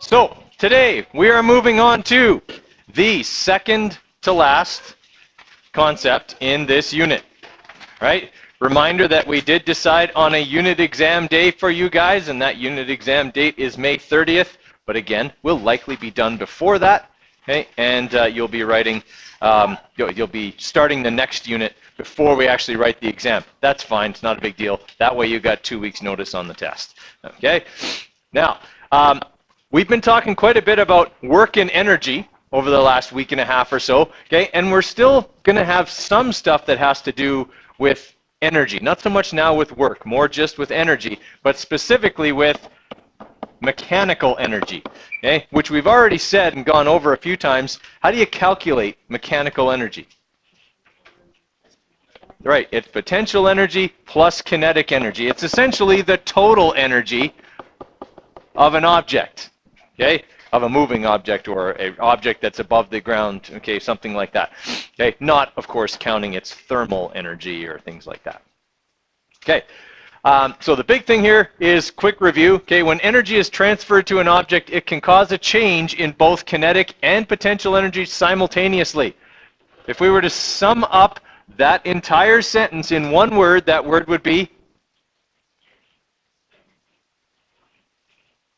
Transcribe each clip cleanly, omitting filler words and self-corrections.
So today we are moving on to the second to last concept in this unit, right? Reminder that we did decide on a unit exam day for you guys, and that unit exam date is May 30th, but again, we'll likely be done before that, okay? And you'll be writing, you'll be starting the next unit before we actually write the exam. That's fine, it's not a big deal. That way you got 2 weeks notice on the test, okay? Now, we've been talking quite a bit about work and energy over the last week and a half or so, okay? And we're still going to have some stuff that has to do with energy. Not so much now with work, more just with energy, but specifically with mechanical energy, okay? Which we've already said and gone over a few times. How do you calculate mechanical energy? Right, it's potential energy plus kinetic energy. It's essentially the total energy of an object, okay, of a moving object or an object that's above the ground, okay, something like that, okay, not, of course, counting its thermal energy or things like that. Okay, so the big thing here is quick review, okay, when energy is transferred to an object, it can cause a change in both kinetic and potential energy simultaneously. If we were to sum up that entire sentence in one word, that word would be?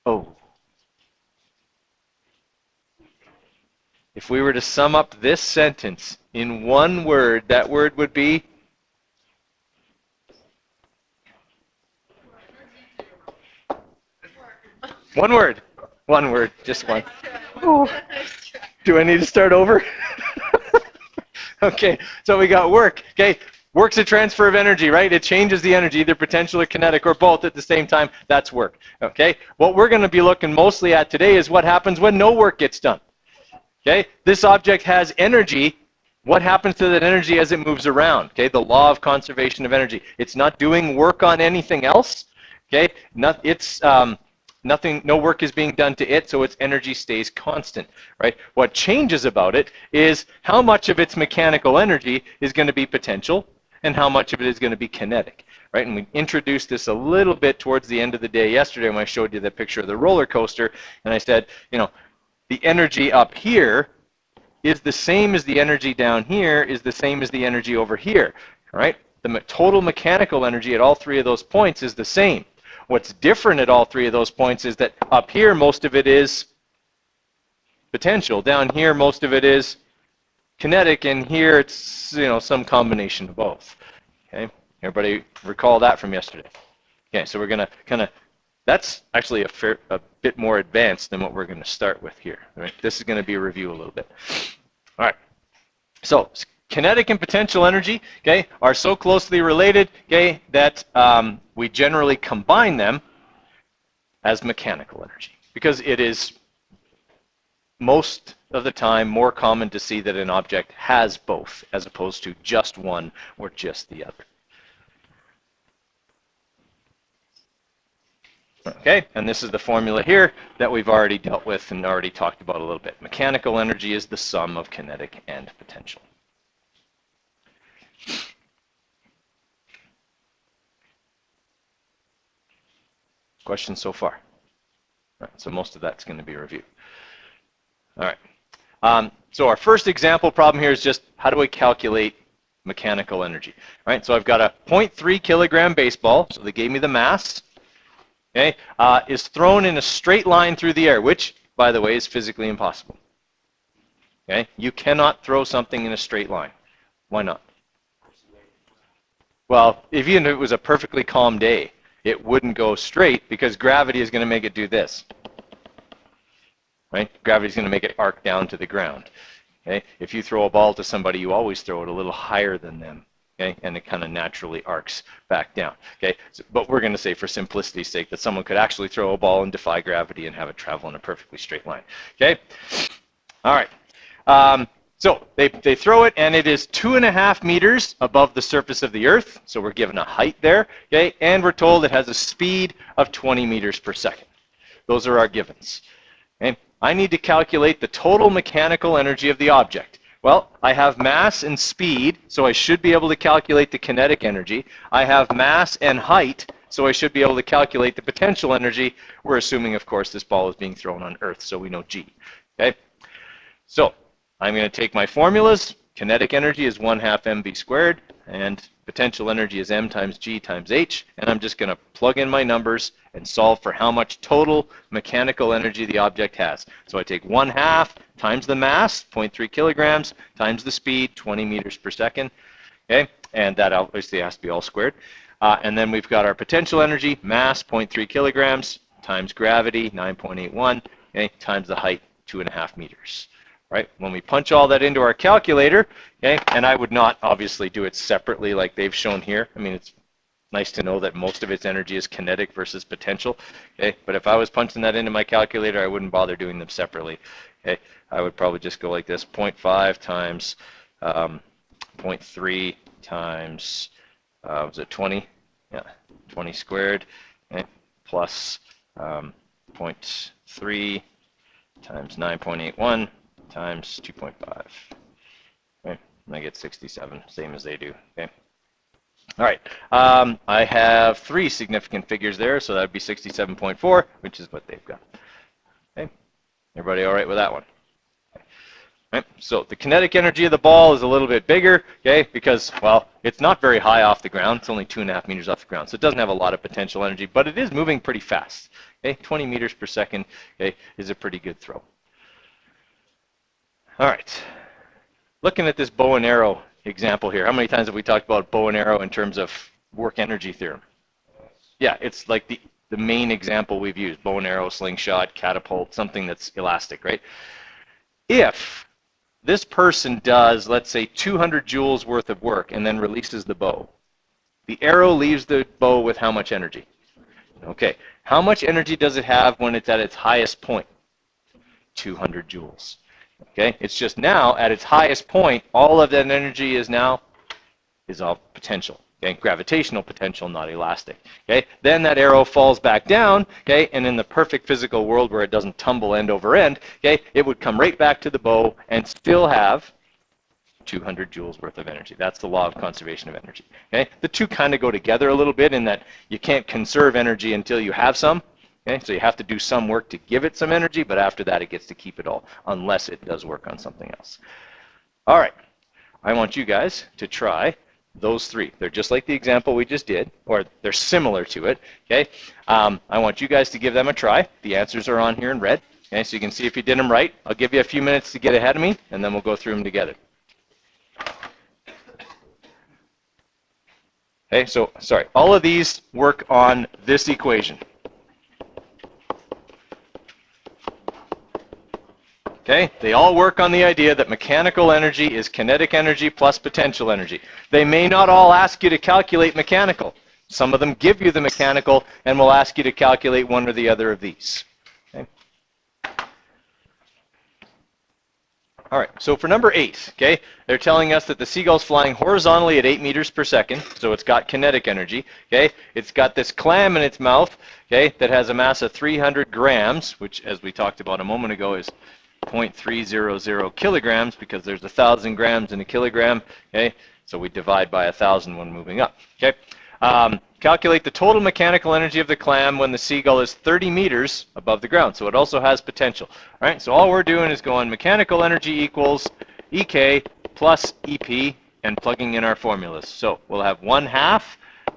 Oh. If we were to sum up this sentence in one word, that word would be? One word. One word, just one. Oh. Do I need to start over? Okay, so we got work. Okay, work's a transfer of energy, right? It changes the energy, either potential or kinetic or both at the same time. That's work. Okay, what we're going to be looking mostly at today is what happens when no work gets done. Okay, this object has energy. What happens to that energy as it moves around? Okay, the law of conservation of energy. It's not doing work on anything else. Okay, no work is being done to it, so its energy stays constant, right? What changes about it is how much of its mechanical energy is going to be potential and how much of it is going to be kinetic, right? And we introduced this a little bit towards the end of the day yesterday when I showed you the picture of the roller coaster, and I said, you know, the energy up here is the same as the energy down here is the same as the energy over here, right? The total mechanical energy at all three of those points is the same. What's different at all three of those points is that up here, most of it is potential. Down here, most of it is kinetic, and here it's, you know, some combination of both. Okay, everybody recall that from yesterday? Okay, so we're going to kind of, that's actually a bit more advanced than what we're going to start with here. Right? This is going to be a review a little bit. All right, so kinetic and potential energy, okay, are so closely related, okay, that we generally combine them as mechanical energy because it is most of the time more common to see that an object has both as opposed to just one or just the other. Okay, and this is the formula here that we've already dealt with and already talked about a little bit. Mechanical energy is the sum of kinetic and potential. Questions so far? All right, so most of that's going to be a review. All right. So our first example problem here is just how do we calculate mechanical energy? All right, so I've got a 0.3 kilogram baseball, so they gave me the mass, okay, is thrown in a straight line through the air, which, by the way, is physically impossible. Okay, you cannot throw something in a straight line. Why not? Well, even if it was a perfectly calm day, it wouldn't go straight because gravity is going to make it do this. Right? Gravity is going to make it arc down to the ground. Okay? If you throw a ball to somebody, you always throw it a little higher than them. Okay? And it kind of naturally arcs back down. Okay? So, but we're going to say for simplicity's sake that someone could actually throw a ball and defy gravity and have it travel in a perfectly straight line. Okay? All right. So they throw it, and it is 2.5 meters above the surface of the Earth. So we're given a height there, okay? And we're told it has a speed of 20 meters per second. Those are our givens. Okay? I need to calculate the total mechanical energy of the object. Well, I have mass and speed, so I should be able to calculate the kinetic energy. I have mass and height, so I should be able to calculate the potential energy. We're assuming, of course, this ball is being thrown on Earth, so we know G. Okay? So I'm going to take my formulas. Kinetic energy is 1/2 mv squared, and potential energy is m times g times h, and I'm just going to plug in my numbers and solve for how much total mechanical energy the object has. So I take 1/2 times the mass, 0.3 kilograms, times the speed, 20 meters per second, okay? And that obviously has to be all squared. And then we've got our potential energy, mass, 0.3 kilograms, times gravity, 9.81, okay, times the height, 2.5 meters. Right? When we punch all that into our calculator, okay, and I would not obviously do it separately like they've shown here. I mean, it's nice to know that most of its energy is kinetic versus potential. Okay, but if I was punching that into my calculator, I wouldn't bother doing them separately. Okay, I would probably just go like this: 0.5 times 0.3 times was it 20? Yeah, 20 squared, okay, plus 0.3 times 9.81. times 2.5. Okay, and I get 67, same as they do. Okay. All right. I have 3 significant figures there, so that would be 67.4, which is what they've got. Okay. Everybody all right with that one? Okay. All right. So the kinetic energy of the ball is a little bit bigger, okay, because, well, it's not very high off the ground. It's only 2.5 meters off the ground, so it doesn't have a lot of potential energy, but it is moving pretty fast. Okay, 20 meters per second, okay, is a pretty good throw. All right, looking at this bow and arrow example here, how many times have we talked about bow and arrow in terms of work energy theorem? Yeah, it's like the main example we've used, bow and arrow, slingshot, catapult, something that's elastic, right? If this person does, let's say, 200 joules worth of work and then releases the bow, the arrow leaves the bow with how much energy? Okay, how much energy does it have when it's at its highest point? 200 joules. Okay, it's just now at its highest point, all of that energy is all potential. Okay, gravitational potential, not elastic. Okay, then that arrow falls back down. Okay, and in the perfect physical world where it doesn't tumble end over end, okay, it would come right back to the bow and still have 200 joules worth of energy. That's the law of conservation of energy. Okay, the two kind of go together a little bit in that you can't conserve energy until you have some. Okay, so you have to do some work to give it some energy, but after that it gets to keep it all, unless it does work on something else. All right, I want you guys to try those 3. They're just like the example we just did, or they're similar to it. Okay, I want you guys to give them a try. The answers are on here in red. Okay, so you can see if you did them right. I'll give you a few minutes to get ahead of me, and then we'll go through them together. Okay, so sorry, all of these work on this equation. Okay, they all work on the idea that mechanical energy is kinetic energy plus potential energy. They may not all ask you to calculate mechanical. Some of them give you the mechanical and will ask you to calculate one or the other of these. Okay. All right, so for number 8, okay, they're telling us that the seagull's flying horizontally at 8 meters per second, so it's got kinetic energy. Okay, it's got this clam in its mouth, okay, that has a mass of 300 grams, which, as we talked about a moment ago, is 0.300 kilograms, because there's 1,000 grams in a kilogram. Okay, so we divide by 1,000 when moving up. Okay, calculate the total mechanical energy of the clam when the seagull is 30 meters above the ground. So it also has potential. All right, so all we're doing is going mechanical energy equals EK plus EP and plugging in our formulas. So we'll have 1/2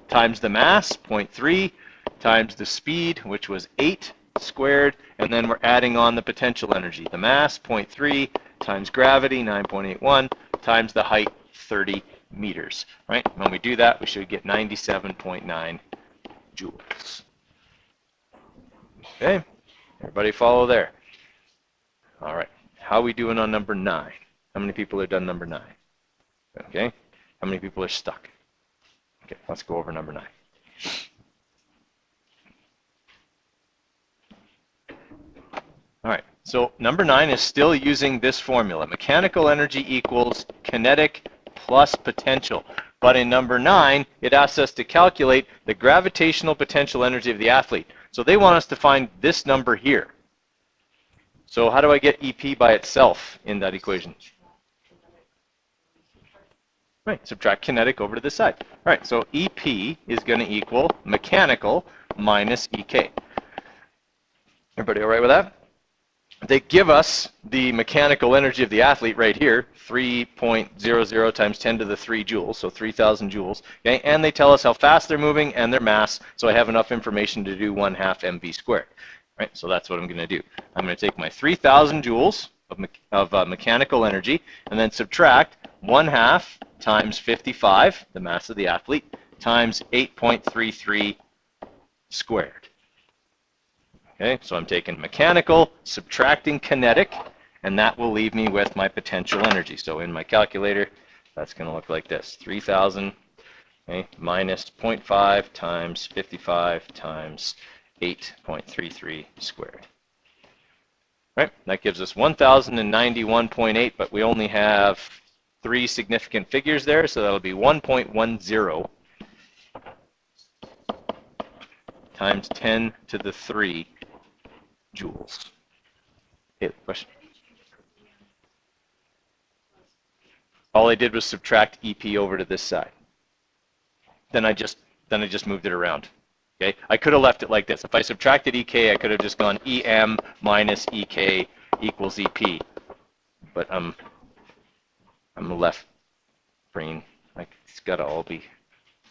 times the mass, 0.3, times the speed, which was 8 squared, and then we're adding on the potential energy. The mass, 0.3, times gravity, 9.81, times the height, 30 meters. Right? When we do that, we should get 97.9 joules. Okay? Everybody follow there? All right. How are we doing on number 9? How many people have done number 9? Okay? How many people are stuck? Okay, let's go over number 9. All right, so number 9 is still using this formula. Mechanical energy equals kinetic plus potential. But in number 9, it asks us to calculate the gravitational potential energy of the athlete. So they want us to find this number here. So how do I get EP by itself in that equation? Right, subtract kinetic over to this side. All right, so EP is going to equal mechanical minus EK. Everybody all right with that? They give us the mechanical energy of the athlete right here, 3.00 times 10 to the 3 joules, so 3,000 joules. Okay? And they tell us how fast they're moving and their mass, so I have enough information to do 1/2 mv squared. Right? So that's what I'm going to do. I'm going to take my 3,000 joules of mechanical energy and then subtract 1/2 times 55, the mass of the athlete, times 8.33 squared. Okay, so I'm taking mechanical, subtracting kinetic, and that will leave me with my potential energy. So in my calculator, that's going to look like this. 3,000 minus 0.5 times 55 times 8.33 squared. Right, that gives us 1,091.8, but we only have 3 significant figures there, so that'll be 1.10 times 10 to the 3 joules. Okay, question? All I did was subtract EP over to this side. Then I just moved it around. Okay, I could have left it like this. If I subtracted EK, I could have just gone EM minus EK equals EP. But I'm a left brain. Like, it's got to all be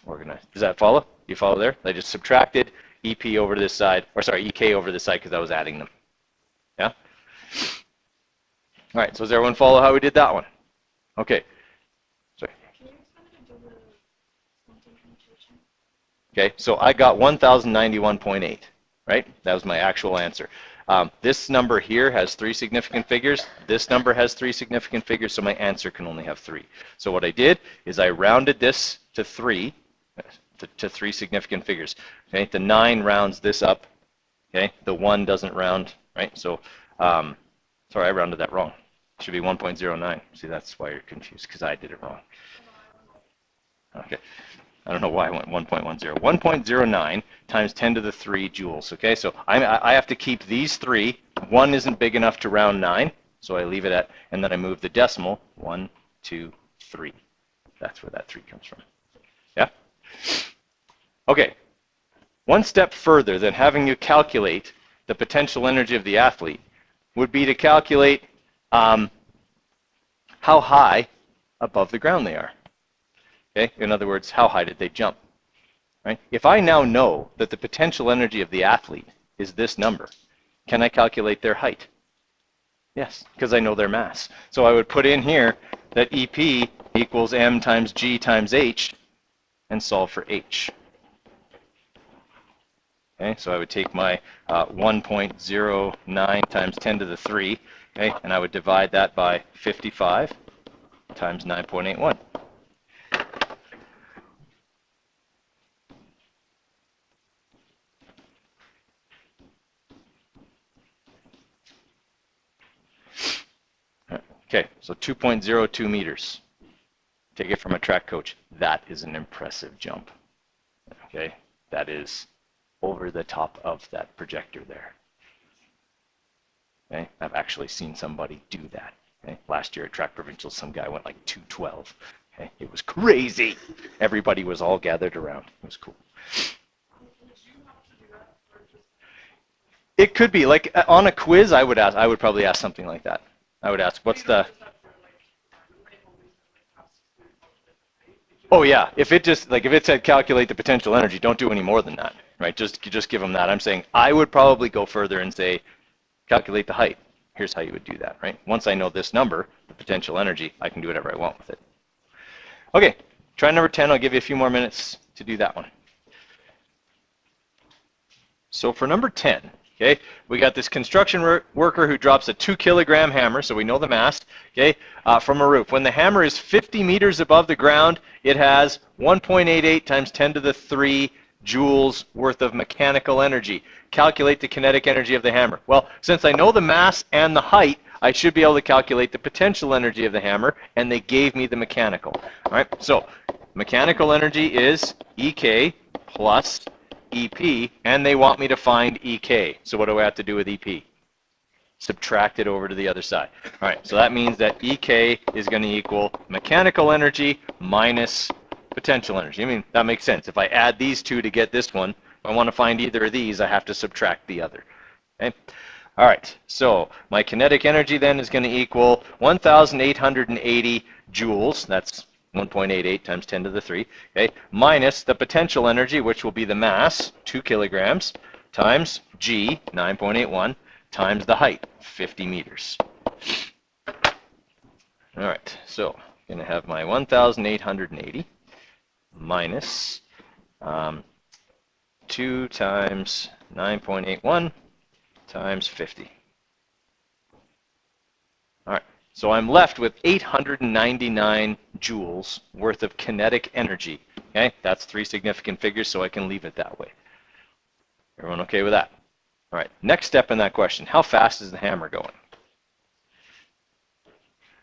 organized. Does that follow? You follow there? I just subtracted EP over to this side, or sorry, EK over this side because I was adding them. Yeah? All right, so does everyone follow how we did that one? Okay. Sorry. Okay, so I got 1,091.8, right? That was my actual answer. This number here has 3 significant figures. This number has 3 significant figures, so my answer can only have 3. So what I did is I rounded this to 3, to 3 significant figures. Okay, the 9 rounds this up. Okay, the 1 doesn't round, right? So, sorry, I rounded that wrong. It should be 1.09. See, that's why you're confused, because I did it wrong. Okay, I don't know why I went 1.10. 1.09 times 10 to the 3 joules. Okay, so I have to keep these 3. 1 isn't big enough to round 9, so I leave it at, and then I move the decimal. 1, 2, 3. That's where that 3 comes from. Yeah? Okay, one step further than having you calculate the potential energy of the athlete would be to calculate how high above the ground they are. Okay, in other words, how high did they jump? Right? If I now know that the potential energy of the athlete is this number, can I calculate their height? Yes, because I know their mass. So I would put in here that EP equals m times g times h and solve for h. Okay, so I would take my 1.09 times 10 to the 3, okay, and I would divide that by 55 times 9.81. Okay, so 2.02 meters. Take it from a track coach. That is an impressive jump. Okay, that is over the top of that projector there. Okay, I've actually seen somebody do that. Okay, last year at track provincials, some guy went like 212. Okay, it was crazy. Everybody was all gathered around. It was cool. It could be like on a quiz. I would probably ask something like that. I would ask, what's the? Oh yeah, if it said calculate the potential energy, don't do any more than that, right? Just give them that. I'm saying I would probably go further and say calculate the height. Here's how you would do that, right? Once I know this number, the potential energy, I can do whatever I want with it. Okay, try number 10. I'll give you a few more minutes to do that one. So for number 10, okay, we got this construction worker who drops a 2-kilogram hammer, so we know the mass, okay, from a roof. When the hammer is 50 meters above the ground, it has 1.88 times 10 to the 3 joules worth of mechanical energy. Calculate the kinetic energy of the hammer. Well, since I know the mass and the height, I should be able to calculate the potential energy of the hammer, and they gave me the mechanical. All right, so mechanical energy is EK plus EP, and they want me to find EK. So what do I have to do with EP? subtract it over to the other side. All right, so that means that EK is going to equal mechanical energy minus potential energy. I mean, that makes sense. If I add these two to get this one, if I want to find either of these, I have to subtract the other. Okay? All right, so my kinetic energy then is going to equal 1,880 joules. That's 1.88 times 10 to the 3, okay, minus the potential energy, which will be the mass, 2 kilograms, times G, 9.81, times the height, 50 meters. All right, so I'm going to have my 1,880 minus 2 times 9.81 times 50. All right, so I'm left with 899 joules worth of kinetic energy. Okay, that's 3 significant figures, so I can leave it that way. Everyone okay with that? All right, next step in that question, how fast is the hammer going?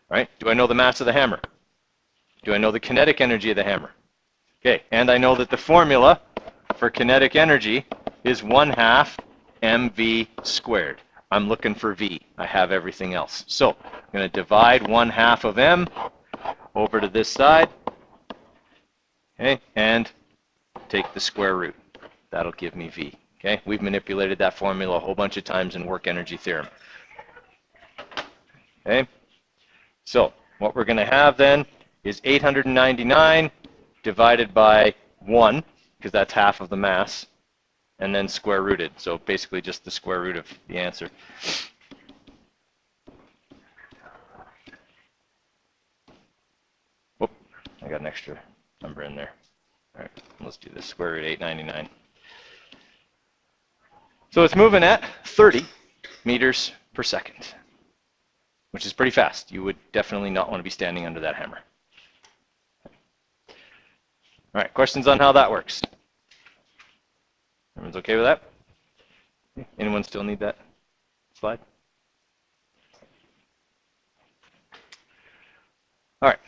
All right, do I know the mass of the hammer? Do I know the kinetic energy of the hammer? Okay, and I know that the formula for kinetic energy is 1/2 mv squared. I'm looking for v. I have everything else. So I'm going to divide 1/2 of m over to this side, okay, and take the square root. That'll give me v. Okay, we've manipulated that formula a whole bunch of times in work energy theorem. Okay, so what we're going to have then is 899 divided by 1, because that's half of the mass, and then square rooted. So basically just the square root of the answer. Whoop, I got an extra number in there. All right, let's do this, square root 899. So it's moving at 30 meters per second, which is pretty fast. You would definitely not want to be standing under that hammer. All right, questions on how that works? Everyone's okay with that? Anyone still need that slide? All right,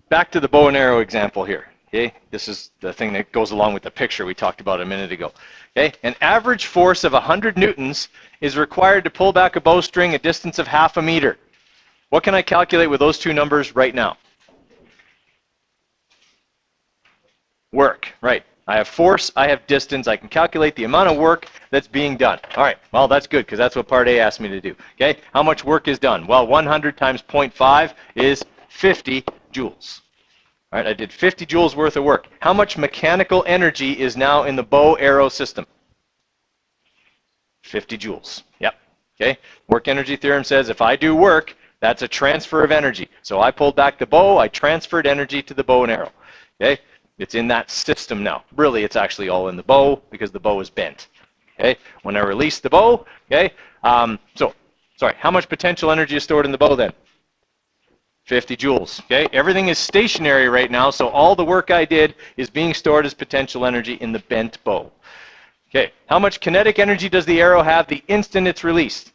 back to the bow and arrow example here. Okay, this is the thing that goes along with the picture we talked about a minute ago. Okay, an average force of 100 newtons is required to pull back a bowstring a distance of 1/2 meter. What can I calculate with those two numbers right now? Work, right. I have force, I have distance, I can calculate the amount of work that's being done. All right, well, that's good, because that's what part A asked me to do. Okay, how much work is done? Well, 100 times 0.5 is 50 joules. All right, I did 50 joules worth of work. How much mechanical energy is now in the bow arrow system? 50 joules. Yep. Okay, work energy theorem says if I do work, that's a transfer of energy. So I pulled back the bow, I transferred energy to the bow and arrow. Okay, it's in that system now. Really, it's actually all in the bow because the bow is bent. Okay, when I release the bow, okay, sorry, how much potential energy is stored in the bow then? 50 joules. Okay, everything is stationary right now, so all the work I did is being stored as potential energy in the bent bow. Okay, how much kinetic energy does the arrow have the instant it's released?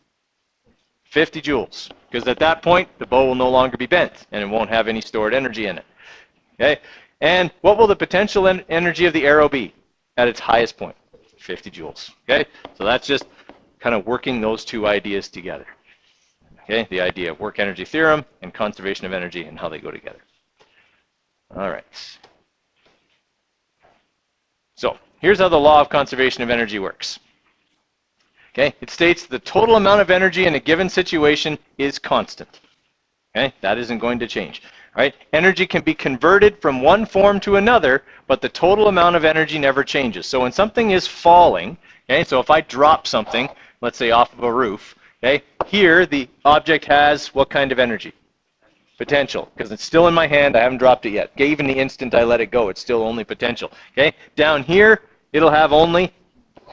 50 joules, because at that point the bow will no longer be bent and it won't have any stored energy in it. Okay, and what will the potential energy of the arrow be at its highest point? 50 joules. Okay, so that's just kind of working those two ideas together. Okay, the idea of work energy theorem and conservation of energy and how they go together. All right. So here's how the law of conservation of energy works. Okay, it states the total amount of energy in a given situation is constant. Okay, that isn't going to change. All right, energy can be converted from one form to another, but the total amount of energy never changes. So when something is falling, okay, so if I drop something, let's say off of a roof, okay, here the object has what kind of energy? Potential, because it's still in my hand, I haven't dropped it yet. Okay, even the instant I let it go, it's still only potential. Okay, down here, it'll have only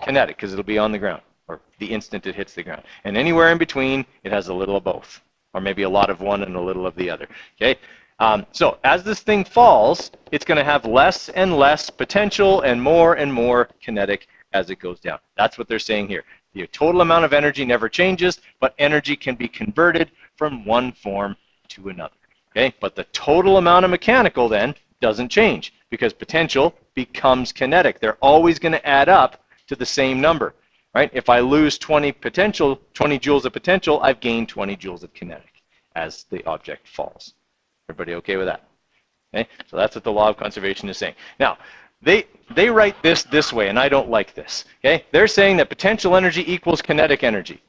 kinetic, because it'll be on the ground, or the instant it hits the ground. And anywhere in between, it has a little of both, or maybe a lot of one and a little of the other. Okay, so as this thing falls, it's going to have less and less potential and more kinetic as it goes down. That's what they're saying here. The total amount of energy never changes, but energy can be converted from one form to another. Okay, but the total amount of mechanical then doesn't change because potential becomes kinetic. They're always going to add up to the same number. right? If I lose 20 joules of potential, I've gained 20 joules of kinetic as the object falls. Everybody okay with that? Okay, so that's what the law of conservation is saying. Now, they write this way, and I don't like this. Okay, they're saying that potential energy equals kinetic energy.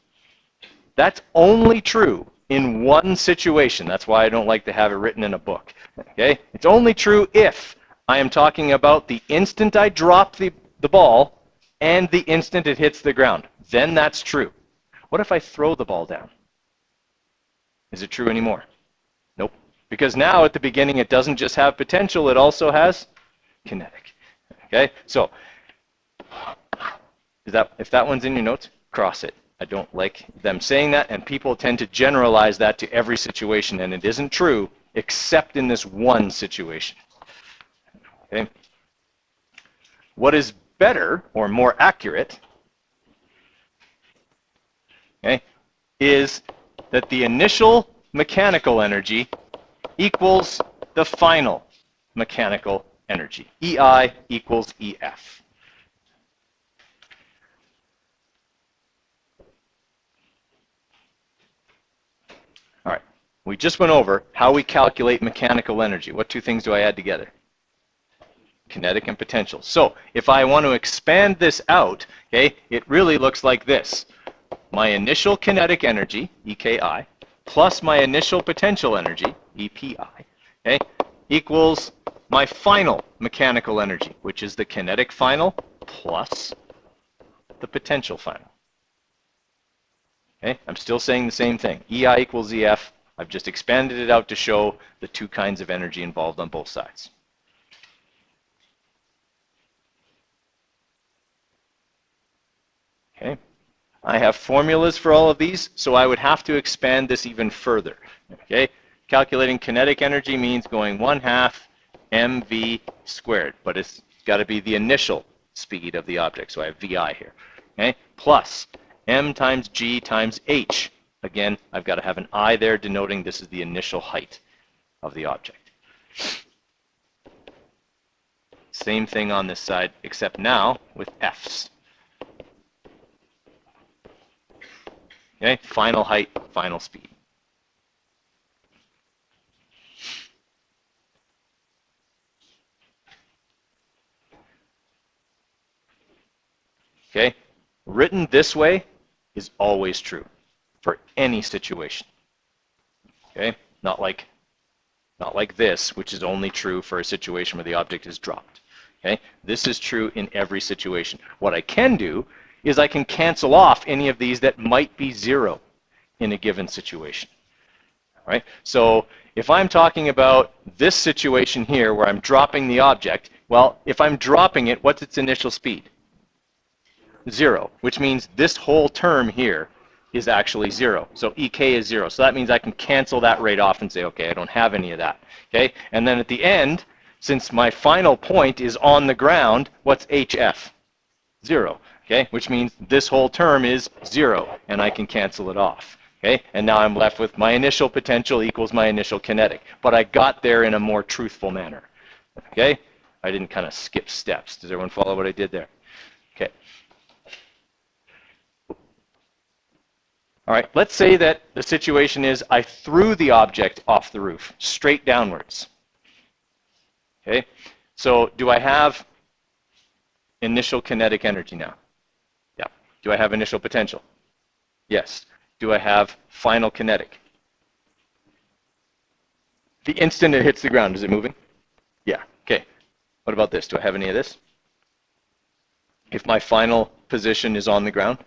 That's only true in one situation. That's why I don't like to have it written in a book. Okay, it's only true if I am talking about the instant I drop the ball and the instant it hits the ground. Then that's true. What if I throw the ball down? Is it true anymore? Nope. Because now at the beginning it doesn't just have potential, it also has kinetic. Okay, so if that one's in your notes, cross it. I don't like them saying that, and people tend to generalize that to every situation, and it isn't true except in this one situation. Okay. What is better or more accurate, okay, is that the initial mechanical energy equals the final mechanical energy. EI equals EF. All right, we just went over how we calculate mechanical energy. What two things do I add together? Kinetic and potential. So if I want to expand this out, okay, it really looks like this. My initial kinetic energy, EKI, plus my initial potential energy, EPI, okay, equals my final mechanical energy, which is the kinetic final plus the potential final. Okay, I'm still saying the same thing. EI equals EF. I've just expanded it out to show the two kinds of energy involved on both sides. Okay, I have formulas for all of these, so I would have to expand this even further. Okay, calculating kinetic energy means going 1/2 mv squared, but it's got to be the initial speed of the object, so I have vi here. Okay, plus m times g times h. Again, I've got to have an I there denoting this is the initial height of the object. Same thing on this side, except now with f's. Okay, final height, final speed. Okay, written this way is always true for any situation. Okay, not like this, which is only true for a situation where the object is dropped. Okay, this is true in every situation. What I can do is I can cancel off any of these that might be zero in a given situation. All right, so if I'm talking about this situation here where I'm dropping the object, well, if I'm dropping it, what's its initial speed? 0, which means this whole term here is actually 0. So EK is 0. So that means I can cancel that right off and say, okay, I don't have any of that. Okay, and then at the end, since my final point is on the ground, what's HF? 0. Okay, which means this whole term is 0, and I can cancel it off. Okay, and now I'm left with my initial potential equals my initial kinetic. But I got there in a more truthful manner. Okay, I didn't kind of skip steps. Does everyone follow what I did there? Okay. All right, let's say that the situation is I threw the object off the roof, straight downwards. Okay, so do I have initial kinetic energy now? Yeah. Do I have initial potential? Yes. Do I have final kinetic? The instant it hits the ground, is it moving? Yeah. Okay. What about this? Do I have any of this? If my final position is on the ground?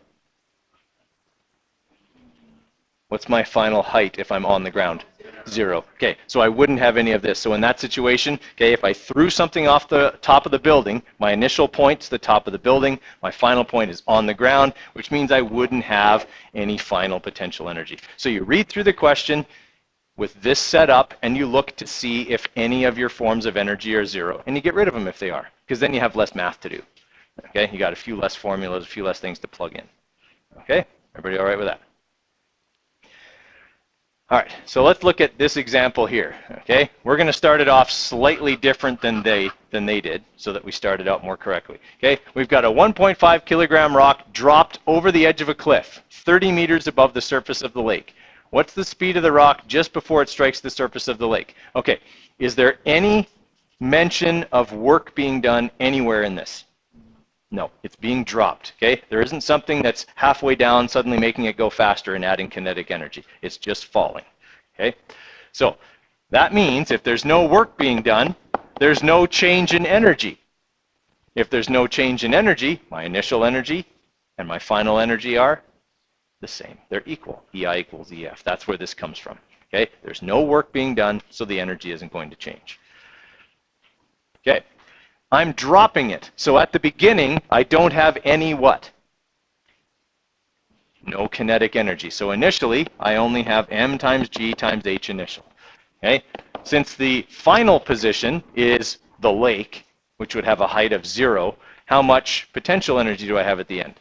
What's my final height if I'm on the ground? 0. Okay, so I wouldn't have any of this. So in that situation, okay, if I threw something off the top of the building, my initial point's the top of the building, my final point is on the ground, which means I wouldn't have any final potential energy. So you read through the question with this set up, and you look to see if any of your forms of energy are 0, and you get rid of them if they are, because then you have less math to do. Okay, you got a few less formulas, a few less things to plug in. Okay, everybody all right with that? All right, so let's look at this example here, okay? We're going to start it off slightly different than they did, so that we start it out more correctly, okay? We've got a 1.5 kilogram rock dropped over the edge of a cliff, 30 meters above the surface of the lake. What's the speed of the rock just before it strikes the surface of the lake? Okay, is there any mention of work being done anywhere in this? No, it's being dropped, okay? There isn't something that's halfway down suddenly making it go faster and adding kinetic energy. It's just falling, okay? So that means if there's no work being done, there's no change in energy. If there's no change in energy, my initial energy and my final energy are the same. They're equal. EI equals EF. That's where this comes from, okay? There's no work being done, so the energy isn't going to change. Okay. I'm dropping it. So at the beginning, I don't have any what? No kinetic energy. So initially, I only have m times g times h initial. Okay? Since the final position is the lake, which would have a height of 0, how much potential energy do I have at the end?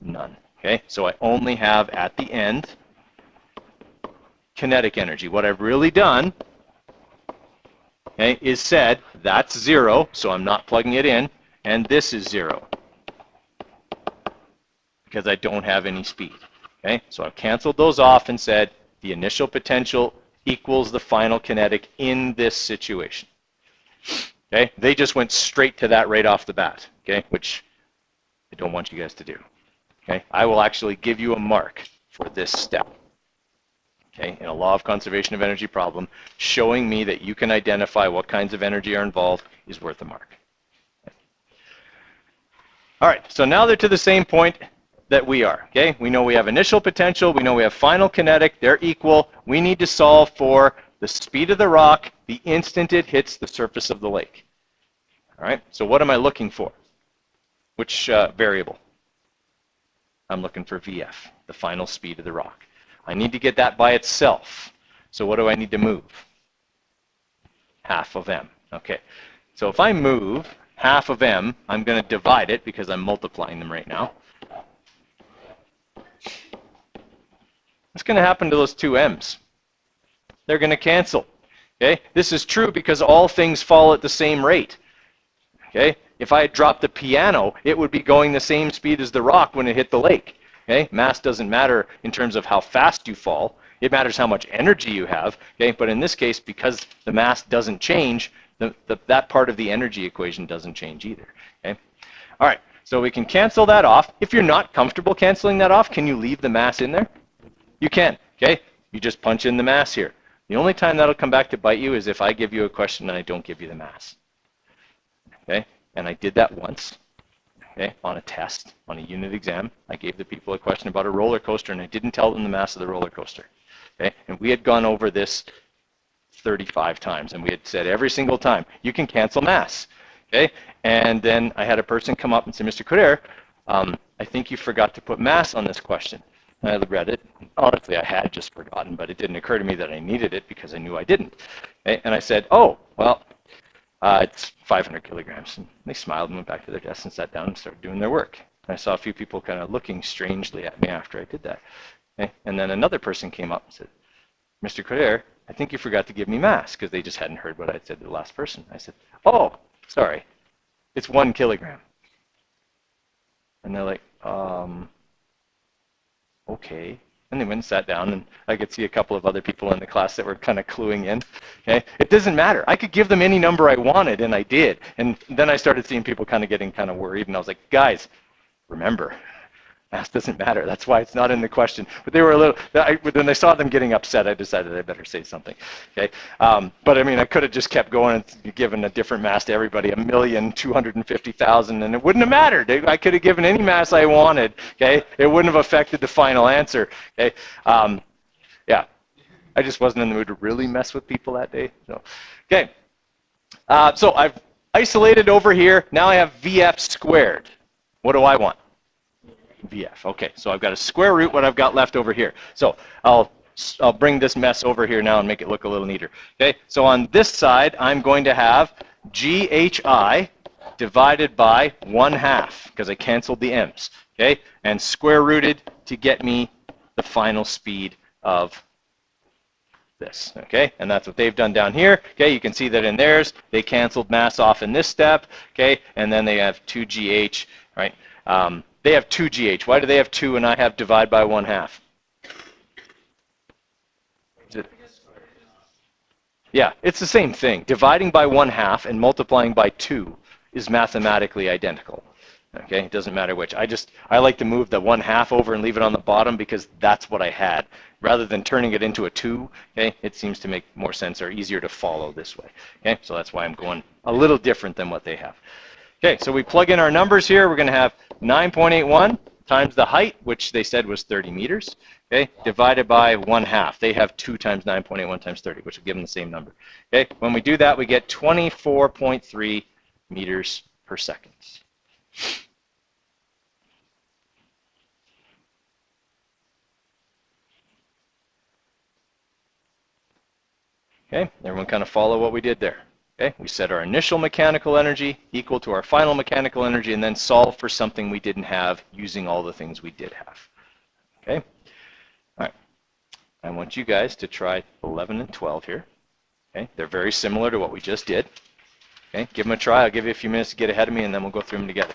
None. Okay? So I only have at the end kinetic energy. What I've really done, okay, is said that's 0, so I'm not plugging it in, and this is 0 because I don't have any speed. Okay, so I've canceled those off and said the initial potential equals the final kinetic in this situation. Okay, they just went straight to that right off the bat. Okay, which I don't want you guys to do. Okay, I will actually give you a mark for this step. Okay, in a law of conservation of energy problem, showing me that you can identify what kinds of energy are involved is worth a mark. Okay. All right, so now they're to the same point that we are. Okay, we know we have initial potential, we know we have final kinetic, they're equal. We need to solve for the speed of the rock the instant it hits the surface of the lake. All right, so what am I looking for? Which variable? I'm looking for VF, the final speed of the rock. I need to get that by itself. So what do I need to move? Half of m. Okay. So if I move half of m, I'm going to divide it because I'm multiplying them right now. What's going to happen to those two m's? They're going to cancel. Okay. This is true because all things fall at the same rate. Okay. If I had dropped the piano, it would be going the same speed as the rock when it hit the lake. Okay? Mass doesn't matter in terms of how fast you fall. It matters how much energy you have. Okay? But in this case, because the mass doesn't change, that part of the energy equation doesn't change either. Okay? All right, so we can cancel that off. If you're not comfortable canceling that off, can you leave the mass in there? You can. Okay? You just punch in the mass here. The only time that'll come back to bite you is if I give you a question and I don't give you the mass. Okay? And I did that once. Okay, on a test, on a unit exam. I gave the people a question about a roller coaster and I didn't tell them the mass of the roller coaster. Okay, and we had gone over this 35 times and we had said every single time, you can cancel mass. Okay, and then I had a person come up and say, Mr. Coder, I think you forgot to put mass on this question. And I read it. Honestly, I had just forgotten, but it didn't occur to me that I needed it because I knew I didn't. Okay, and I said, oh, well, it's 500 kilograms. And they smiled and went back to their desk and sat down and started doing their work. And I saw a few people kind of looking strangely at me after I did that. Okay? And then another person came up and said, Mr. Coder, I think you forgot to give me mass, because they just hadn't heard what I said to the last person. I said, oh, sorry, it's 1 kilogram. And they're like, okay. And they went and sat down, and I could see a couple of other people in the class that were kind of cluing in. Okay, it doesn't matter. I could give them any number I wanted, and I did. And then I started seeing people kind of getting kind of worried, and I was like, guys, remember, mass doesn't matter. That's why it's not in the question. But they were a little, when I saw them getting upset, I decided I better say something. Okay, but I mean, I could have just kept going and given a different mass to everybody, 1,250,000, and it wouldn't have mattered. I could have given any mass I wanted. Okay, it wouldn't have affected the final answer. Okay, yeah, I just wasn't in the mood to really mess with people that day. So, okay, so I've isolated over here. Now I have VF squared. What do I want? VF. Okay, so I've got to square root what I've got left over here. So I'll bring this mess over here now and make it look a little neater. Okay, so on this side, I'm going to have GHI divided by 1/2, because I canceled the m's. Okay, and square rooted to get me the final speed of this, okay? And that's what they've done down here, okay? You can see that in theirs, they canceled mass off in this step, okay? And then they have 2GH, right? They have 2GH. Why do they have 2 and I have divide by 1/2? Yeah, it's the same thing. Dividing by 1/2 and multiplying by 2 is mathematically identical. Okay, it doesn't matter which. I like to move the 1/2 over and leave it on the bottom because that's what I had. Rather than turning it into a 2, okay, it seems to make more sense or easier to follow this way. Okay, so that's why I'm going a little different than what they have. Okay, so we plug in our numbers here. We're going to have 9.81 times the height, which they said was 30 meters, okay, divided by 1/2. They have 2 times 9.81 times 30, which will give them the same number. Okay, when we do that, we get 24.3 meters per second. Okay, everyone kind of follow what we did there. Okay, we set our initial mechanical energy equal to our final mechanical energy and then solve for something we didn't have using all the things we did have. Okay, all right. I want you guys to try 11 and 12 here. Okay, they're very similar to what we just did. Okay, give them a try. I'll give you a few minutes to get ahead of me and then we'll go through them together.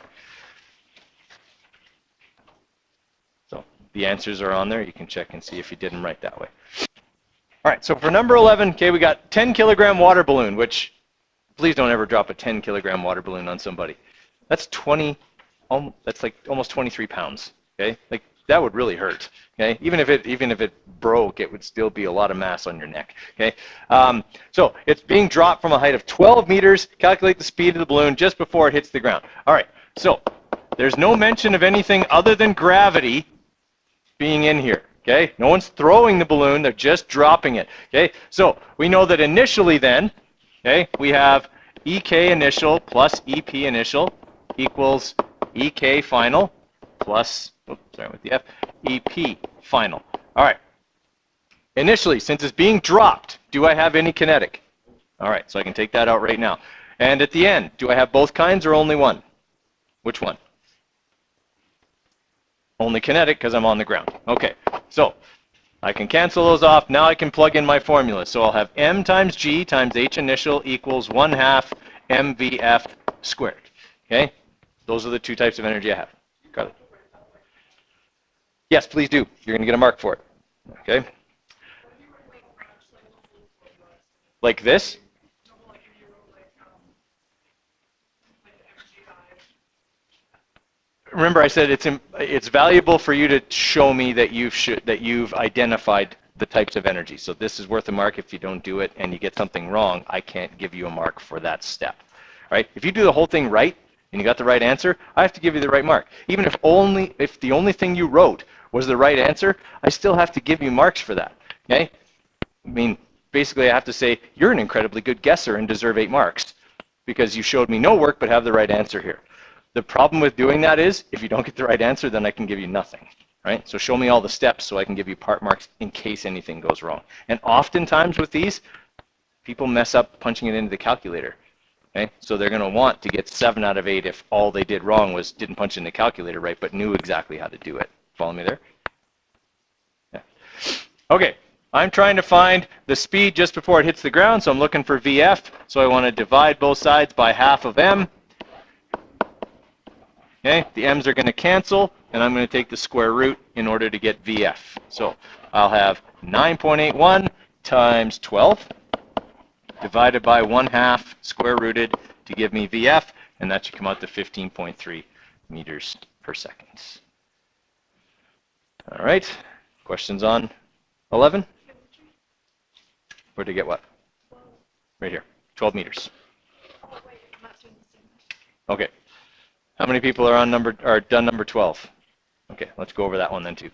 So the answers are on there. You can check and see if you did them right that way. All right, so for number 11, okay, we got 10 kilogram water balloon, which please don't ever drop a 10 kilogram water balloon on somebody. That's that's like almost 23 pounds, okay? Like that would really hurt, okay? Even if it broke, it would still be a lot of mass on your neck, okay? So it's being dropped from a height of 12 meters. Calculate the speed of the balloon just before it hits the ground. All right, so there's no mention of anything other than gravity being in here. Okay, no one's throwing the balloon, they're just dropping it. Okay, so we know that initially then, okay, we have EK initial plus EP initial equals EK final plus, oops, sorry with the F, EP final. All right, initially, since it's being dropped, do I have any kinetic? All right, so I can take that out right now. And at the end, do I have both kinds or only one? Which one? Only kinetic because I'm on the ground. Okay, so I can cancel those off. Now I can plug in my formula. So I'll have m times g times h initial equals 1/2 mvf squared. Okay, those are the two types of energy I have. Got it? Yes, please do. You're going to get a mark for it. Okay. Like this? Remember, I said it's valuable for you to show me that you've identified the types of energy. So this is worth a mark. If you don't do it and you get something wrong, I can't give you a mark for that step. Right? If you do the whole thing right and you got the right answer, I have to give you the right mark. Even if the only thing you wrote was the right answer, I still have to give you marks for that. Okay? I mean, basically, I have to say you're an incredibly good guesser and deserve 8 marks because you showed me no work but have the right answer here. The problem with doing that is, if you don't get the right answer, then I can give you nothing, right? So show me all the steps so I can give you part marks in case anything goes wrong. And oftentimes with these, people mess up punching it into the calculator, okay? So they're going to want to get 7 out of 8 if all they did wrong was didn't punch in the calculator right, but knew exactly how to do it. Follow me there? Yeah. Okay, I'm trying to find the speed just before it hits the ground, so I'm looking for VF. So I want to divide both sides by 1/2 of m. Okay, the m's are going to cancel, and I'm going to take the square root in order to get VF. So I'll have 9.81 times 12 divided by 1/2 square rooted to give me VF, and that should come out to 15.3 meters per second. All right, questions on 11? Where to get what? Right here, 12 meters. Okay. How many people are done number 12? Okay, let's go over that one then too.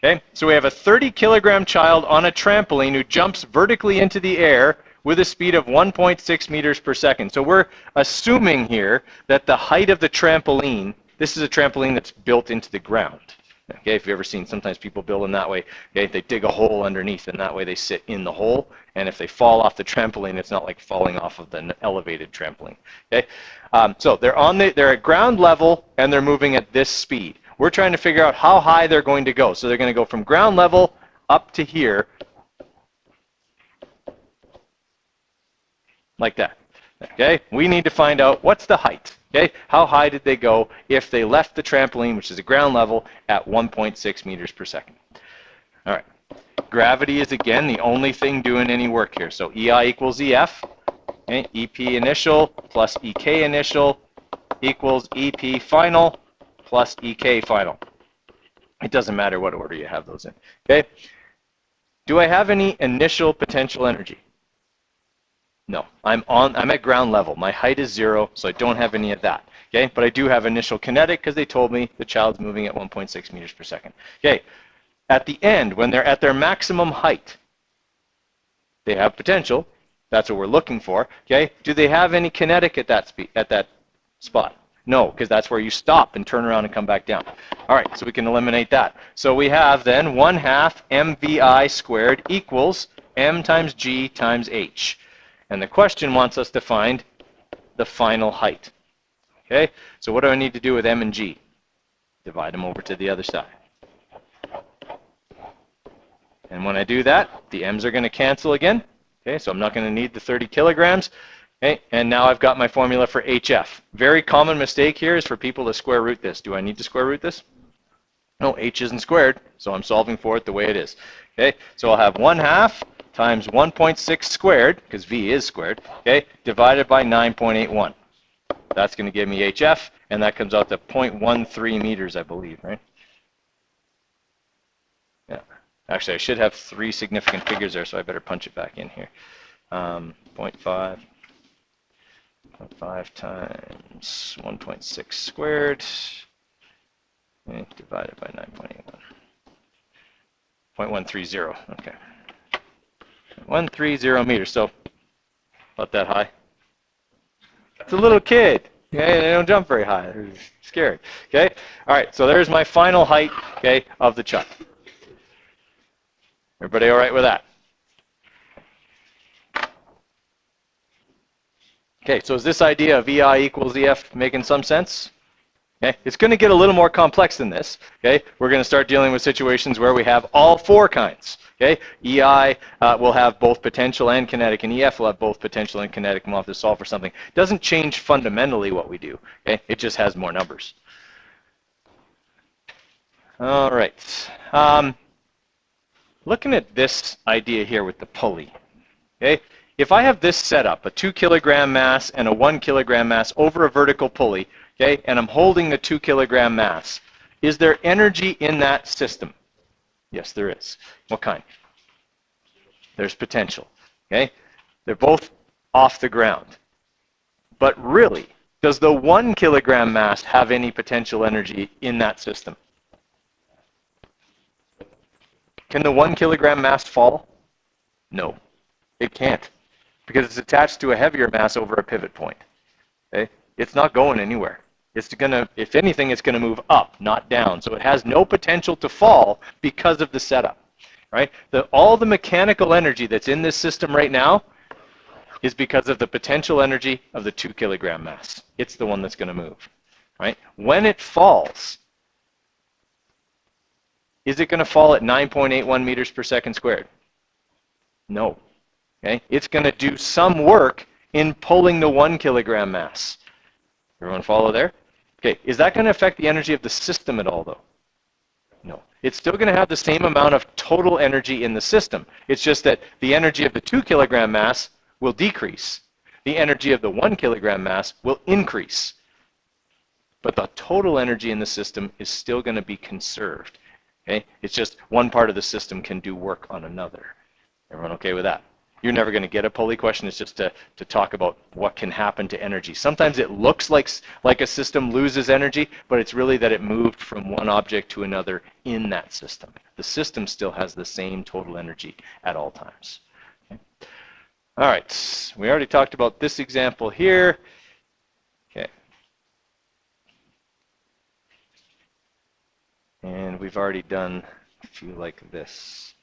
Okay, so we have a 30 kilogram child on a trampoline who jumps vertically into the air with a speed of 1.6 meters per second. So we're assuming here that the height of the trampoline, this is a trampoline that's built into the ground. Okay, if you've ever seen, sometimes people build them that way. Okay, they dig a hole underneath, and that way they sit in the hole. And if they fall off the trampoline, it's not like falling off of the elevated trampoline. Okay, so they're at ground level, and they're moving at this speed. We're trying to figure out how high they're going to go. So they're going to go from ground level up to here like that. Okay, we need to find out what's the height. Okay, how high did they go if they left the trampoline, which is at ground level, at 1.6 meters per second? All right, gravity is again the only thing doing any work here. So EI equals EF, okay? EP initial plus EK initial equals EP final plus EK final. It doesn't matter what order you have those in. Okay, do I have any initial potential energy? No, I'm at ground level. My height is 0, so I don't have any of that. Okay, but I do have initial kinetic because they told me the child's moving at 1.6 meters per second. Okay, at the end, when they're at their maximum height, they have potential. That's what we're looking for. Okay, do they have any kinetic at that spot? No, because that's where you stop and turn around and come back down. All right, so we can eliminate that. So we have then 1/2 mvi squared equals m times g times h. And the question wants us to find the final height. Okay, so what do I need to do with m and g? Divide them over to the other side. And when I do that, the m's are going to cancel again. Okay, so I'm not going to need the 30 kilograms. Okay, and now I've got my formula for HF. Very common mistake here is for people to square root this. Do I need to square root this? No, h isn't squared, so I'm solving for it the way it is. Okay, so I'll have 1/2 times 1.6 squared, because v is squared, okay, divided by 9.81. That's going to give me HF, and that comes out to 0.13 meters, I believe, right? Yeah. Actually, I should have 3 significant figures there, so I better punch it back in here. 0.5 times 1.6 squared, okay, divided by 9.81. 0.130, okay. 130 meters, so about that high. It's a little kid. Okay, they don't jump very high. They're scared. Okay, all right. So there's my final height. Okay, of the chuck. Everybody all right with that? Okay, so is this idea of EI equals EF making some sense? Okay, it's going to get a little more complex than this. Okay, we're going to start dealing with situations where we have all 4 kinds. Okay, EI will have both potential and kinetic, and EF will have both potential and kinetic, and we'll have to solve for something. It doesn't change fundamentally what we do. Okay, it just has more numbers. All right. Looking at this idea here with the pulley. Okay, if I have this set up, a 2 kilogram mass and a 1 kilogram mass over a vertical pulley, okay, and I'm holding the 2 kilogram mass, is there energy in that system? Yes, there is. What kind? There's potential. Okay, they're both off the ground. But really, does the 1 kilogram mass have any potential energy in that system? Can the 1 kilogram mass fall? No, it can't, because it's attached to a heavier mass over a pivot point. Okay, it's not going anywhere. It's going to, if anything, it's going to move up, not down. So it has no potential to fall because of the setup. Right? All the mechanical energy that's in this system right now is because of the potential energy of the 2 kilogram mass. It's the one that's going to move. Right? When it falls, is it going to fall at 9.81 meters per second squared? No. Okay? It's going to do some work in pulling the 1 kilogram mass. Everyone follow there? Okay, is that going to affect the energy of the system at all, though? No. It's still going to have the same amount of total energy in the system. It's just that the energy of the 2 kilogram mass will decrease. The energy of the 1 kilogram mass will increase. But the total energy in the system is still going to be conserved. Okay? It's just one part of the system can do work on another. Everyone okay with that? You're never going to get a pulley question. It's just to talk about what can happen to energy. Sometimes it looks like a system loses energy, but it's really that it moved from one object to another in that system. The system still has the same total energy at all times. Okay. All right, we already talked about this example here. Okay. And we've already done a few like this.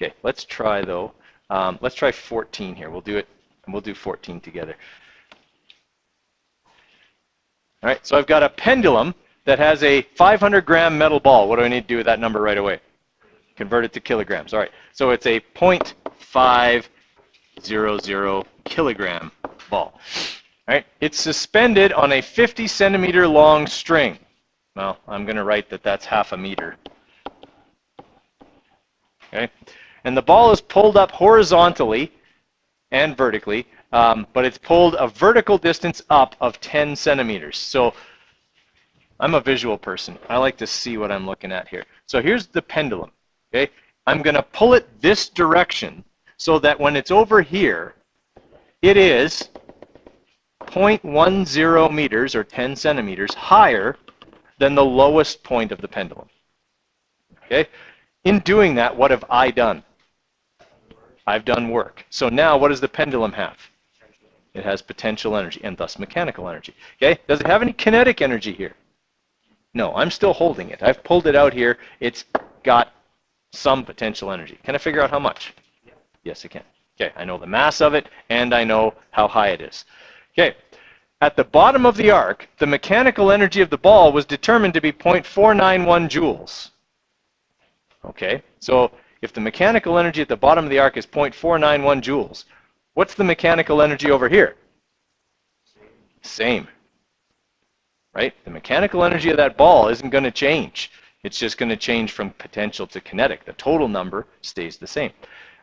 Okay, let's try though. Let's try 14 here. We'll do it, and we'll do 14 together. All right, so I've got a pendulum that has a 500-gram metal ball. What do I need to do with that number right away? Convert it to kilograms. All right, so it's a 0.500 kilogram ball. All right, it's suspended on a 50 centimeter long string. Well, I'm going to write that that's half a meter. Okay, and the ball is pulled up horizontally and vertically, but it's pulled a vertical distance up of 10 centimeters. So I'm a visual person. I like to see what I'm looking at here. So here's the pendulum. Okay, I'm going to pull it this direction so that when it's over here, it is 0.10 meters or 10 centimeters higher than the lowest point of the pendulum. Okay? In doing that, what have I done? I've done work. So now what does the pendulum have? It has potential energy and thus mechanical energy. Okay? Does it have any kinetic energy here? No, I'm still holding it. I've pulled it out here. It's got some potential energy. Can I figure out how much? Yes, I can. Okay, I know the mass of it and I know how high it is. Okay, at the bottom of the arc, the mechanical energy of the ball was determined to be 0.491 joules. Okay, so if the mechanical energy at the bottom of the arc is 0.491 joules, what's the mechanical energy over here? Same. Right? The mechanical energy of that ball isn't going to change. It's just going to change from potential to kinetic. The total number stays the same.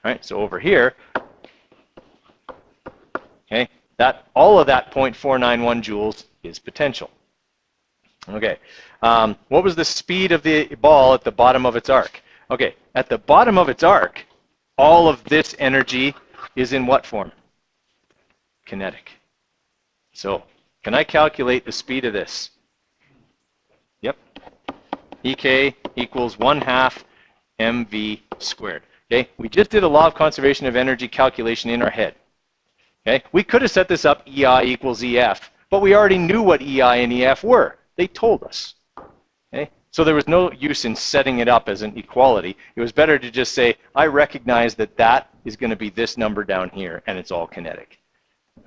All right, so over here, okay, all of that 0.491 joules is potential. Okay, what was the speed of the ball at the bottom of its arc? Okay, at the bottom of its arc, all of this energy is in what form? Kinetic. So, can I calculate the speed of this? Yep. EK equals 1/2 mv squared. Okay, we just did a law of conservation of energy calculation in our head. Okay, we could have set this up EI equals EF, but we already knew what EI and EF were. They told us. Okay, so there was no use in setting it up as an equality. It was better to just say, I recognize that that is going to be this number down here, and it's all kinetic.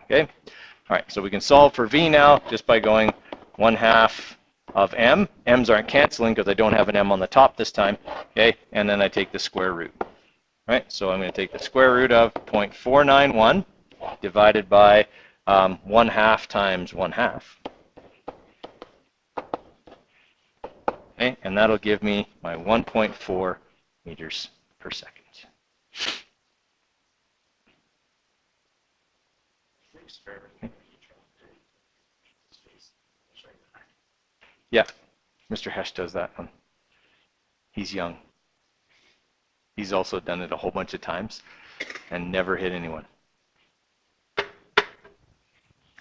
Okay, all right, so we can solve for V now just by going 1/2 of m. M's aren't canceling because I don't have an m on the top this time. Okay, and then I take the square root. All right, so I'm going to take the square root of 0.491 divided by 1/2 times 1/2. Okay, and that'll give me my 1.4 meters per second. Yeah, Mr. Hesh does that one. He's young. He's also done it a whole bunch of times and never hit anyone.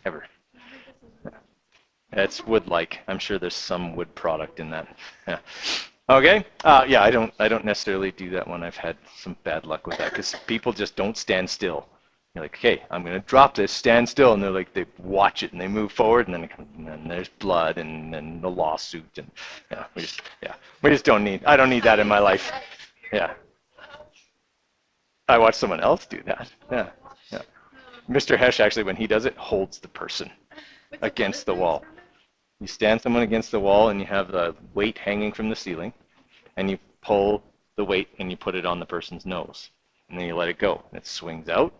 Ever. It's wood-like. I'm sure there's some wood product in that. Yeah. Okay. Yeah, I don't necessarily do that one. I've had some bad luck with that because people just don't stand still. You're like, okay, I'm going to drop this, stand still, and they're like, they watch it and they move forward, and then there's blood and then the lawsuit, and we just don't need. I don't need that in my life. Yeah. I watch someone else do that. Yeah. Yeah. Mr. Hesh actually, when he does it, holds the person against the wall. You stand someone against the wall and you have the weight hanging from the ceiling, and you pull the weight and you put it on the person's nose, and then you let it go, and it swings out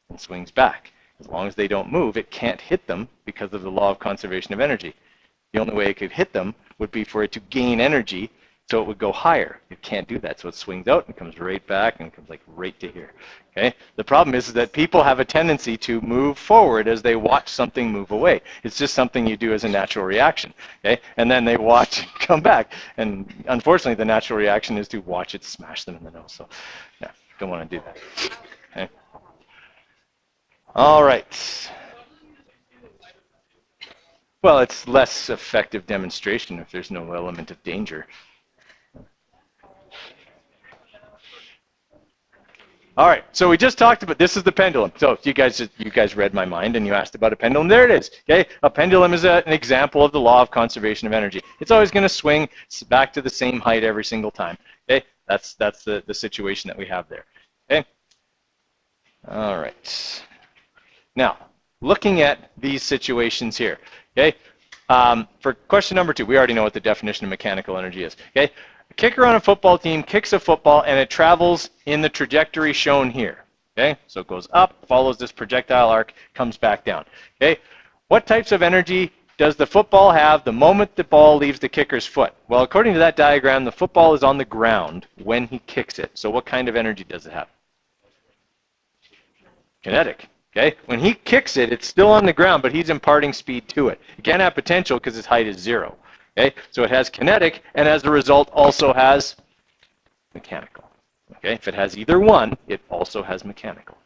and swings back. As long as they don't move, it can't hit them because of the law of conservation of energy. The only way it could hit them would be for it to gain energy, so it would go higher. It can't do that, so it swings out and comes right back and comes like right to here. Okay? The problem is that people have a tendency to move forward as they watch something move away. It's just something you do as a natural reaction. Okay? And then they watch and come back. And unfortunately, the natural reaction is to watch it smash them in the nose. So, yeah, don't want to do that. Okay? All right. Well, it's less effective demonstration if there's no element of danger. All right, so we just talked about, this is the pendulum. So you guys read my mind and you asked about a pendulum. There it is. Okay, a pendulum is an example of the law of conservation of energy. It's always going to swing back to the same height every single time. Okay, that's the situation that we have there. Okay. All right. Now, looking at these situations here. Okay, for question number 2, we already know what the definition of mechanical energy is. Okay. kicker on a football team kicks a football and it travels in the trajectory shown here. Okay, so it goes up, follows this projectile arc, comes back down. Okay, what types of energy does the football have the moment the ball leaves the kicker's foot? Well, according to that diagram, the football is on the ground when he kicks it. So what kind of energy does it have? Kinetic. Okay, when he kicks it, it's still on the ground, but he's imparting speed to it. It can't have potential because its height is 0. Okay, so it has kinetic, and as a result, also has mechanical. Okay, if it has either one, it also has mechanical.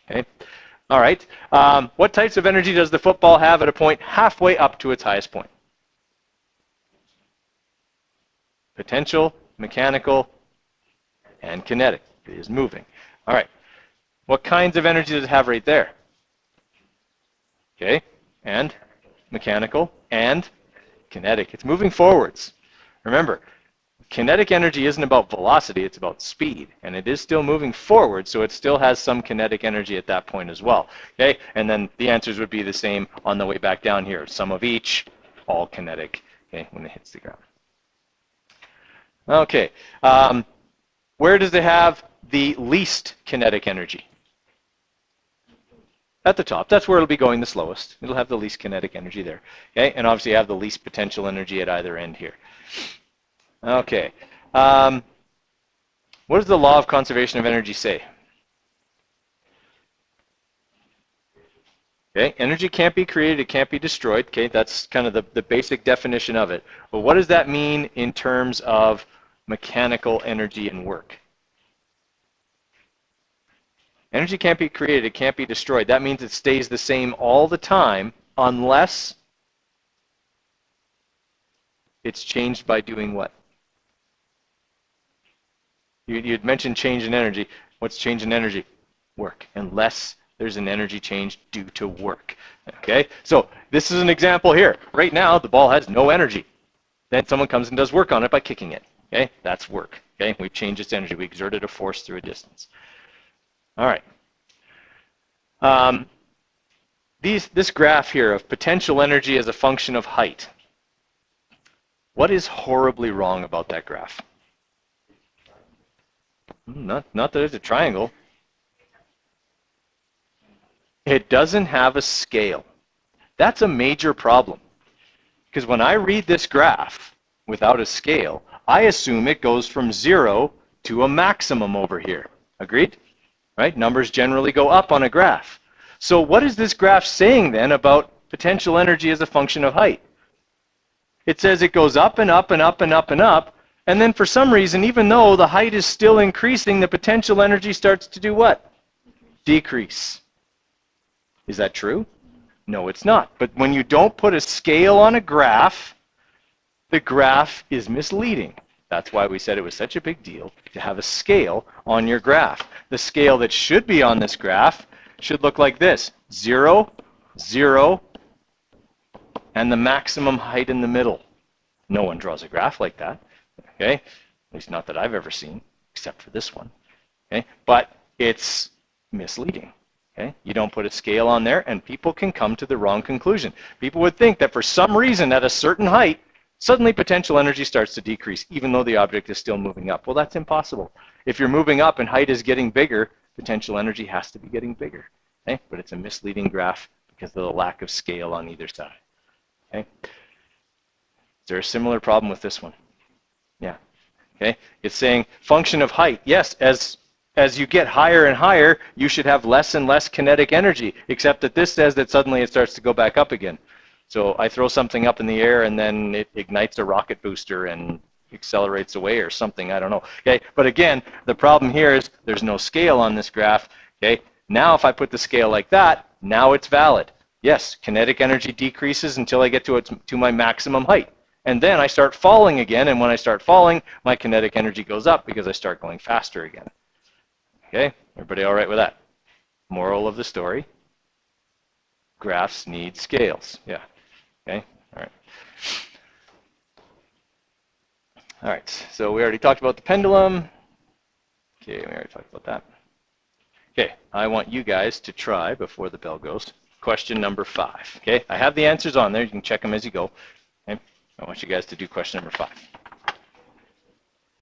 Okay, all right. What types of energy does the football have at a point halfway up to its highest point? Potential, mechanical, and kinetic. It is moving. All right. What kinds of energy does it have right there? Okay, and mechanical and kinetic. It's moving forwards. Remember, kinetic energy isn't about velocity, it's about speed. And it is still moving forward, so it still has some kinetic energy at that point as well. Okay, and then the answers would be the same on the way back down here. Some of each, all kinetic, okay, when it hits the ground. Okay, where does it have the least kinetic energy? At the top. That's where it'll be going the slowest. It'll have the least kinetic energy there. Okay, and obviously have the least potential energy at either end here. Okay. What does the law of conservation of energy say? Okay, energy can't be created, it can't be destroyed. Okay, that's kind of the basic definition of it. But what does that mean in terms of mechanical energy and work? Energy can't be created, it can't be destroyed. That means it stays the same all the time unless it's changed by doing what? You'd mentioned change in energy. What's change in energy? Work. Unless there's an energy change due to work. Okay, so this is an example here. Right now, the ball has no energy. Then someone comes and does work on it by kicking it. Okay, that's work. Okay, we've changed its energy. We exerted a force through a distance. All right. This graph here of potential energy as a function of height. What is horribly wrong about that graph? Not that it's a triangle. It doesn't have a scale. That's a major problem. Because when I read this graph without a scale, I assume it goes from 0 to a maximum over here. Agreed? Right? Numbers generally go up on a graph. So what is this graph saying then about potential energy as a function of height? It says it goes up and up and up and up and up, and then for some reason, even though the height is still increasing, the potential energy starts to do what? Decrease. Is that true? No, it's not. But when you don't put a scale on a graph, the graph is misleading. That's why we said it was such a big deal to have a scale on your graph. The scale that should be on this graph should look like this. 0, 0, and the maximum height in the middle. No one draws a graph like that. Okay? At least not that I've ever seen, except for this one. Okay? But it's misleading. Okay? You don't put a scale on there, and people can come to the wrong conclusion. People would think that for some reason at a certain height, suddenly potential energy starts to decrease, even though the object is still moving up. Well, that's impossible. If you're moving up and height is getting bigger, potential energy has to be getting bigger. Okay? But it's a misleading graph because of the lack of scale on either side. Okay? Is there a similar problem with this one? Yeah. Okay? It's saying function of height. Yes, as you get higher and higher, you should have less and less kinetic energy, except that this says that suddenly it starts to go back up again. So I throw something up in the air and then it ignites a rocket booster and accelerates away or something, I don't know. Okay, but again, the problem here is there's no scale on this graph. Okay, now if I put the scale like that, now it's valid. Yes, kinetic energy decreases until I get to my maximum height. And then I start falling again, and when I start falling, my kinetic energy goes up because I start going faster again. Okay, everybody all right with that? Moral of the story, graphs need scales. Yeah, okay, all right. All right, so we already talked about the pendulum. Okay, we already talked about that. Okay, I want you guys to try, before the bell goes, question number 5. Okay, I have the answers on there. You can check them as you go. Okay, I want you guys to do question number 5.